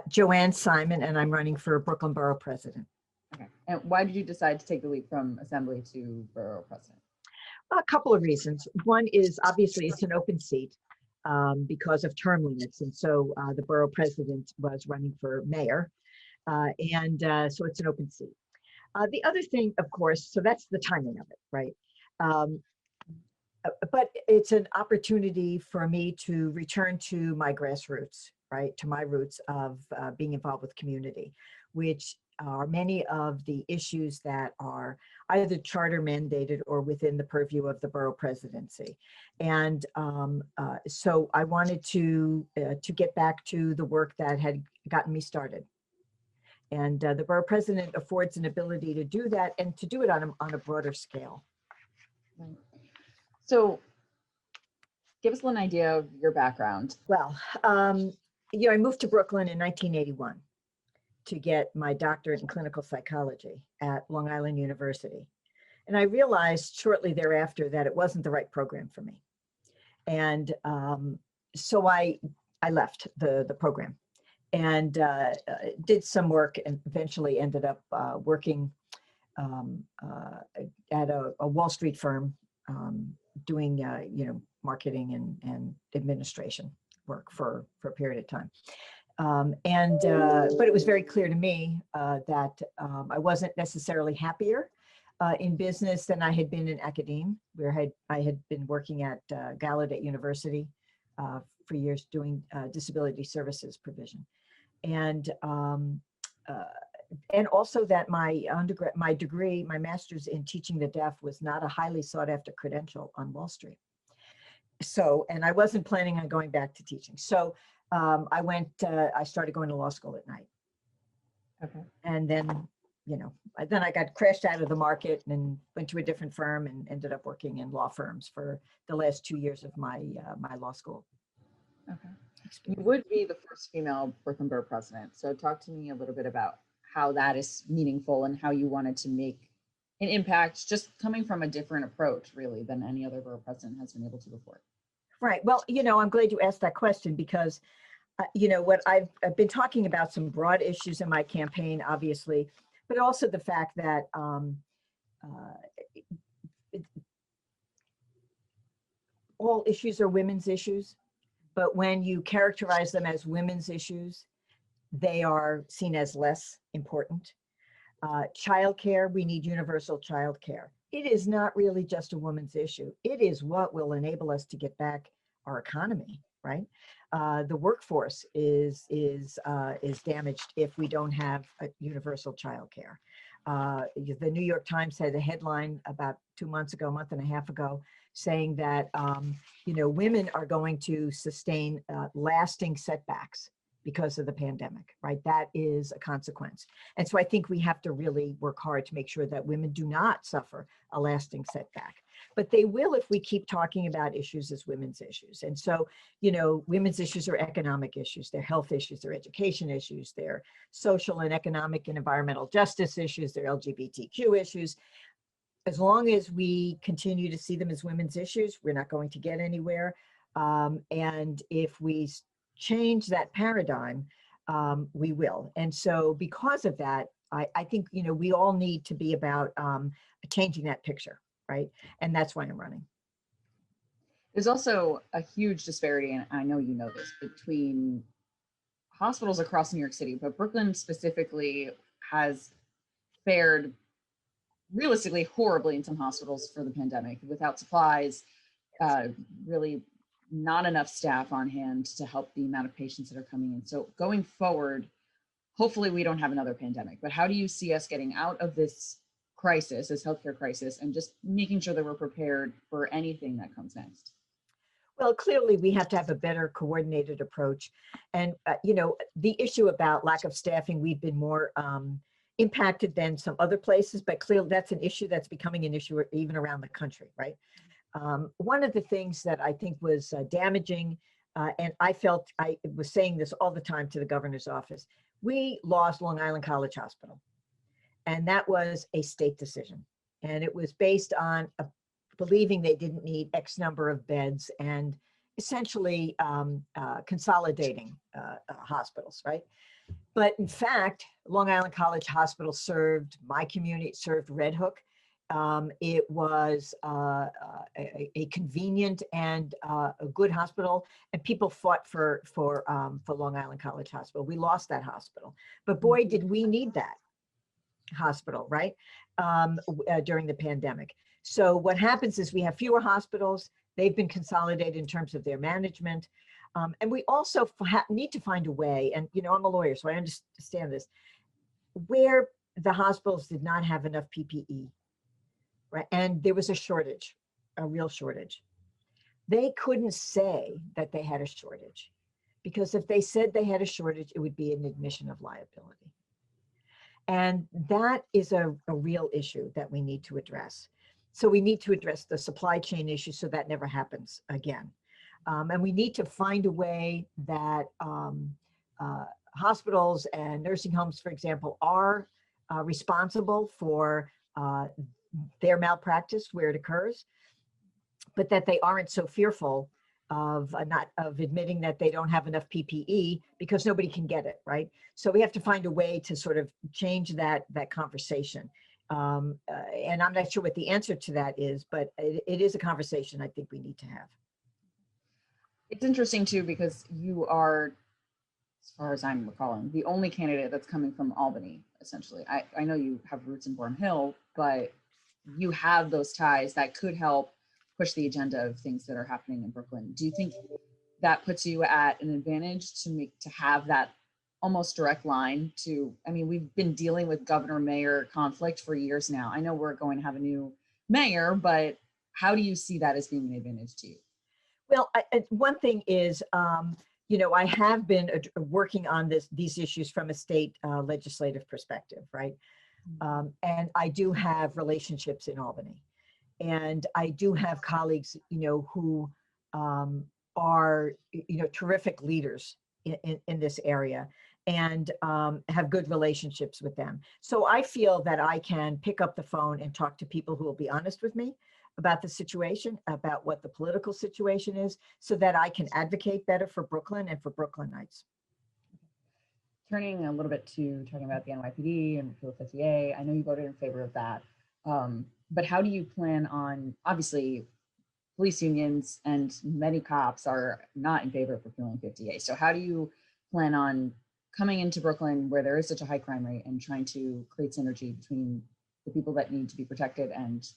Joanne Simon, and I'm running for Brooklyn Borough President. Okay. And why did you decide to take the leap from Assembly to Borough President? A couple of reasons. One is obviously it's an open seat because of term limits. And so the borough president was running for mayor. So it's an open seat. The other thing, of course, so that's the timing of it, right? But it's an opportunity for me to return to my grassroots, right? To my roots of being involved with community, which are many of the issues that are either charter mandated or within the purview of the borough presidency. And so I wanted to get back to the work that had gotten me started. And the borough president affords an ability to do that and to do it on a broader scale. Right. So give us an idea of your background. Well, I moved to Brooklyn in 1981 to get my doctorate in clinical psychology at Long Island University. And I realized shortly thereafter that it wasn't the right program for me. And so I left the program and did some work and eventually ended up working at a Wall Street firm doing, marketing and administration work for a period of time. But it was very clear to me that I wasn't necessarily happier in business than I had been in academia, where I had been working at Gallaudet University for years doing disability services provision. And also that my degree, my master's in teaching the deaf was not a highly sought after credential on Wall Street. So, and I wasn't planning on going back to teaching. So I started going to law school at night. Okay. And then, then I got crashed out of the market and went to a different firm and ended up working in law firms for the last 2 years of my law school. Okay. You would be the first female Brooklyn Borough president. So talk to me a little bit about how that is meaningful and how you wanted to make an impact, just coming from a different approach, really, than any other borough president has been able to before. Right. Well, I'm glad you asked that question because, what I've been talking about some broad issues in my campaign, obviously, but also the fact that all issues are women's issues, but when you characterize them as women's issues, they are seen as less important. Childcare, we need universal childcare. It is not really just a woman's issue. It is what will enable us to get back our economy, right? The workforce is damaged if we don't have a universal childcare. The New York Times had a headline about 2 months ago, a month and a half ago, saying that women are going to sustain lasting setbacks because of the pandemic, right? That is a consequence. And so I think we have to really work hard to make sure that women do not suffer a lasting setback. But they will if we keep talking about issues as women's issues. And so, women's issues are economic issues, they're health issues, they're education issues, they're social and economic and environmental justice issues, they're LGBTQ issues. As long as we continue to see them as women's issues, we're not going to get anywhere. And if we change that paradigm, we will. And so because of that, I think, we all need to be about changing that picture, right? And that's why I'm running. There's also a huge disparity, and I know you know this, between hospitals across New York City, but Brooklyn specifically has fared realistically horribly in some hospitals for the pandemic, without supplies, really not enough staff on hand to help the amount of patients that are coming in. So going forward, hopefully we don't have another pandemic, but how do you see us getting out of this crisis, this healthcare crisis, and just making sure that we're prepared for anything that comes next? Well, clearly we have to have a better coordinated approach. And, the issue about lack of staffing, we've been more impacted than some other places, but clearly that's an issue that's becoming an issue even around the country, right? One of the things that I think was damaging, and I was saying this all the time to the governor's office, we lost Long Island College Hospital. And that was a state decision. And it was based on believing they didn't need X number of beds and essentially consolidating hospitals, right? But in fact, Long Island College Hospital served my community, it served Red Hook. It was a convenient and a good hospital, and people fought for Long Island College Hospital. We lost that hospital, but boy, did we need that hospital, right? During the pandemic. So what happens is we have fewer hospitals. They've been consolidated in terms of their management. And we also need to find a way, and I'm a lawyer, so I understand this, where the hospitals did not have enough PPE, right? And there was a shortage, a real shortage. They couldn't say that they had a shortage, because if they said they had a shortage, it would be an admission of liability. And that is a real issue that we need to address. So we need to address the supply chain issue so that never happens again. And we need to find a way that hospitals and nursing homes, for example, are responsible for their malpractice where it occurs, but that they aren't so fearful of admitting that they don't have enough PPE because nobody can get it, right? So we have to find a way to sort of change that conversation. And I'm not sure what the answer to that is, but it is a conversation I think we need to have. It's interesting too, because you are, as far as I'm recalling, the only candidate that's coming from Albany, essentially. I know you have roots in Bourne Hill, but you have those ties that could help push the agenda of things that are happening in Brooklyn. Do you think that puts you at an advantage to have that almost direct line to, I mean, we've been dealing with governor-mayor conflict for years now. I know we're going to have a new mayor, but how do you see that as being an advantage to you? Well, one thing is, I have been working on these issues from a state legislative perspective, right? And I do have relationships in Albany. And I do have colleagues, who are, terrific leaders in this area, and have good relationships with them. So I feel that I can pick up the phone and talk to people who will be honest with me about the situation, about what the political situation is, so that I can advocate better for Brooklyn and for Brooklynites. Turning a little bit to talking about the NYPD and repeal 50A, I know you voted in favor of that. But how do you plan on, obviously, police unions and many cops are not in favor of repealing 50A. So how do you plan on coming into Brooklyn, where there is such a high crime rate, and trying to create synergy between the people that need to be protected and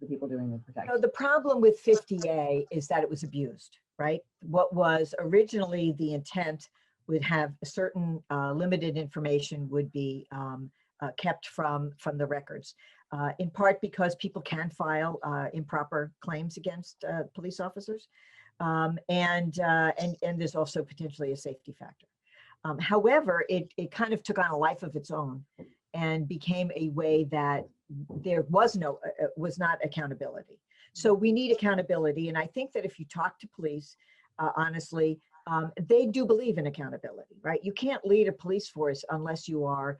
the people doing the protecting? The problem with 50A is that it was abused, right? What was originally the intent would have a certain limited information would be kept from the records, in part because people can file improper claims against police officers, and there's also potentially a safety factor. However, it kind of took on a life of its own and became a way that there was not accountability. So we need accountability, and I think that if you talk to police, honestly, they do believe in accountability, right? You can't lead a police force unless you are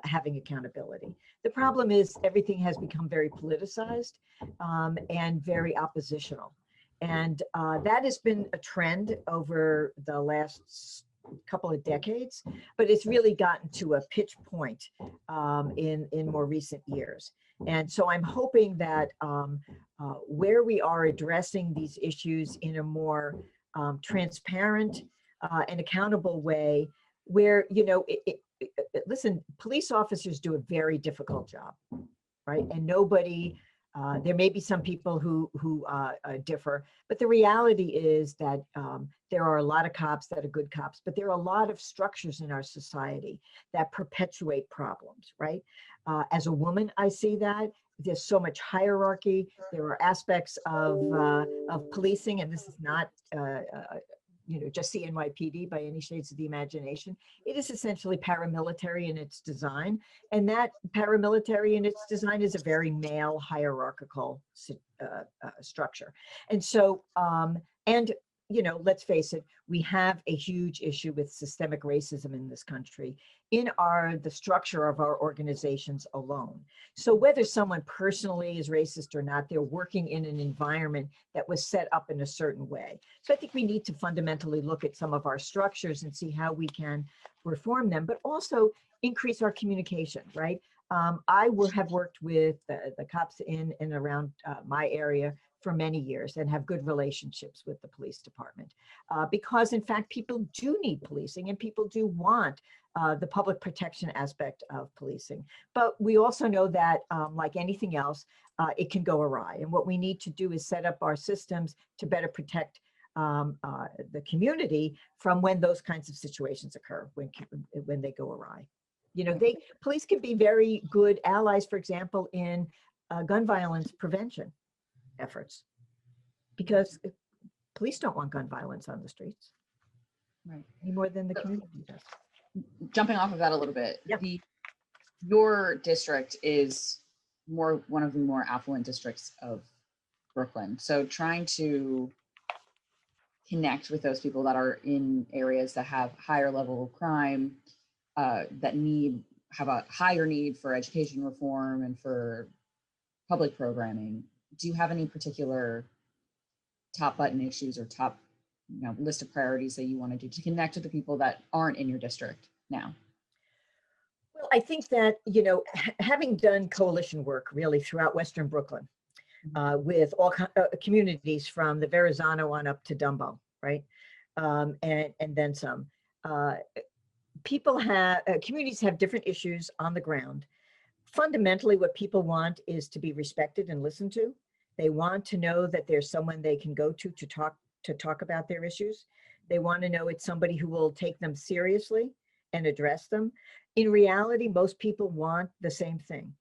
having accountability. The problem is everything has become very politicized and very oppositional. And that has been a trend over the last couple of decades, but it's really gotten to a pitch point in more recent years. And so I'm hoping that where we are addressing these issues in a more transparent and accountable way, where, listen, police officers do a very difficult job, right? And nobody, there may be some people who differ, but the reality is that there are a lot of cops that are good cops, but there are a lot of structures in our society that perpetuate problems, right? As a woman, I see that. There's so much hierarchy. There are aspects of policing, and this is not just the NYPD by any shades of the imagination. It is essentially paramilitary in its design, and that paramilitary in its design is a very male hierarchical structure. And so, let's face it, we have a huge issue with systemic racism in this country in the structure of our organizations alone. So whether someone personally is racist or not, they're working in an environment that was set up in a certain way. So I think we need to fundamentally look at some of our structures and see how we can reform them, but also increase our communication, right? Have worked with the cops in and around my area for many years and have good relationships with the police department because in fact people do need policing and people do want the public protection aspect of policing. But we also know that like anything else, it can go awry. And what we need to do is set up our systems to better protect the community from when those kinds of situations occur, when they go awry. You know, police can be very good allies, for example, in gun violence prevention efforts, because police don't want gun violence on the streets, Right. any more than the community does. Jumping off of that a little bit, Yeah. Your district is one of the more affluent districts of Brooklyn. So trying to connect with those people that are in areas that have higher level of crime, that have a higher need for education reform and for public programming. Do you have any particular top button issues or top list of priorities that you want to do to connect with the people that aren't in your district now? Well, I think that, having done coalition work really throughout Western Brooklyn, with all communities from the Verrazano on up to Dumbo, right? And then some. Communities have different issues on the ground. Fundamentally, what people want is to be respected and listened to. They want to know that there's someone they can go to talk about their issues. They want to know it's somebody who will take them seriously and address them. In reality, most people want the same thing.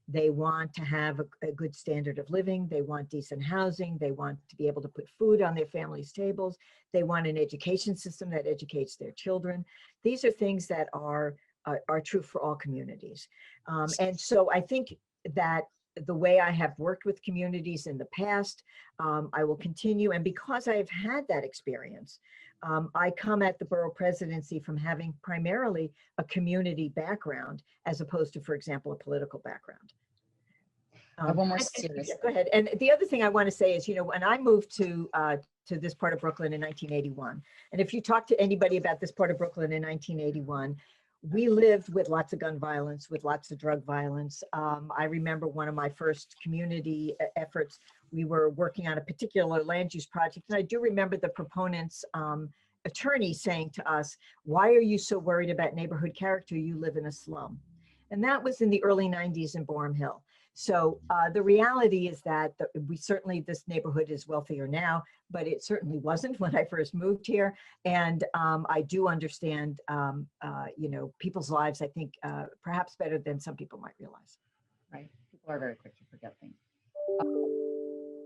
They want to have a good standard of living. They want decent housing. They want to be able to put food on their families' tables. They want an education system that educates their children. These are things that are true for all communities. And so I think that the way I have worked with communities in the past, I will continue. And because I've had that experience, I come at the borough presidency from having primarily a community background, as opposed to, for example, a political background. I have one more serious. Go ahead. And the other thing I want to say is, when I moved to this part of Brooklyn in 1981, and if you talk to anybody about this part of Brooklyn in 1981, we lived with lots of gun violence, with lots of drug violence. I remember one of my first community efforts, we were working on a particular land use project. And I do remember the proponents' attorney saying to us, "Why are you so worried about neighborhood character? You live in a slum." And that was in the early 90s in Boerum Hill. So the reality is that this neighborhood is wealthier now, but it certainly wasn't when I first moved here. And I do understand, people's lives, I think, perhaps better than some people might realize. Right. People are very quick to forget things.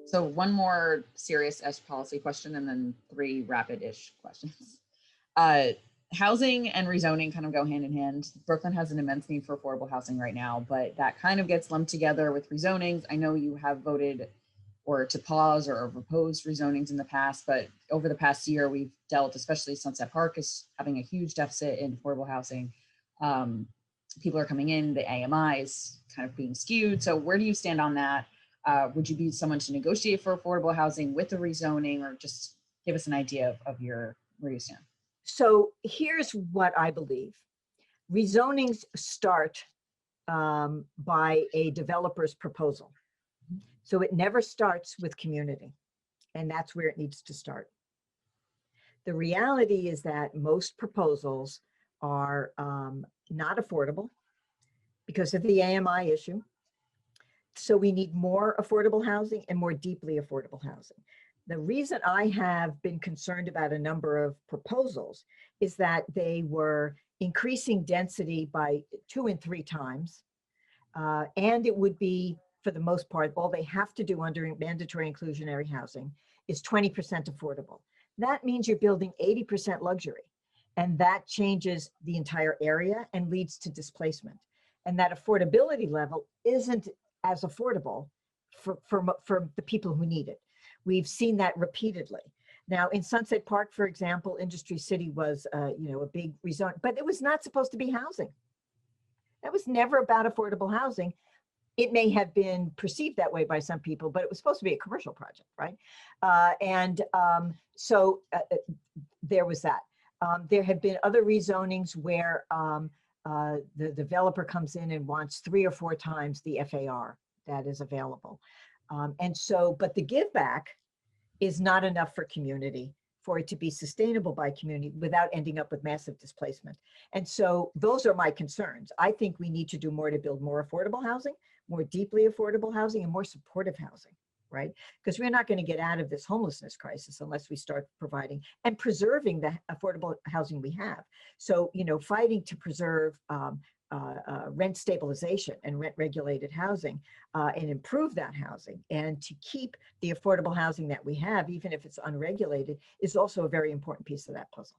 So one more serious-ish policy question and then 3 rapid-ish questions. Housing and rezoning kind of go hand in hand. Brooklyn has an immense need for affordable housing right now, but that kind of gets lumped together with rezonings. I know you have voted or to pause or proposed rezonings in the past, but over the past year, we've dealt, especially Sunset Park is having a huge deficit in affordable housing. People are coming in, the AMI is kind of being skewed. So where do you stand on that? Would you be someone to negotiate for affordable housing with the rezoning, or just give us an idea of where you stand? So here's what I believe. Rezonings start by a developer's proposal. So it never starts with community, and that's where it needs to start. The reality is that most proposals are not affordable because of the AMI issue. So we need more affordable housing and more deeply affordable housing. The reason I have been concerned about a number of proposals is that they were increasing density by 2 and 3 times. And it would be, for the most part, all they have to do under mandatory inclusionary housing is 20% affordable. That means you're building 80% luxury. And that changes the entire area and leads to displacement. And that affordability level isn't as affordable for the people who need it. We've seen that repeatedly. Now, in Sunset Park, for example, Industry City was, a big rezone, but it was not supposed to be housing. That was never about affordable housing. It may have been perceived that way by some people, but it was supposed to be a commercial project, right? So there was that. There have been other rezonings where the developer comes in and wants 3 or 4 times the FAR that is available. And so, but the give back is not enough for community, for it to be sustainable by community without ending up with massive displacement. And so those are my concerns. I think we need to do more to build more affordable housing, more deeply affordable housing, and more supportive housing, right? Because we're not going to get out of this homelessness crisis unless we start providing and preserving the affordable housing we have. So, you know, fighting to preserve rent stabilization and rent regulated housing and improve that housing and to keep the affordable housing that we have, even if it's unregulated, is also a very important piece of that puzzle.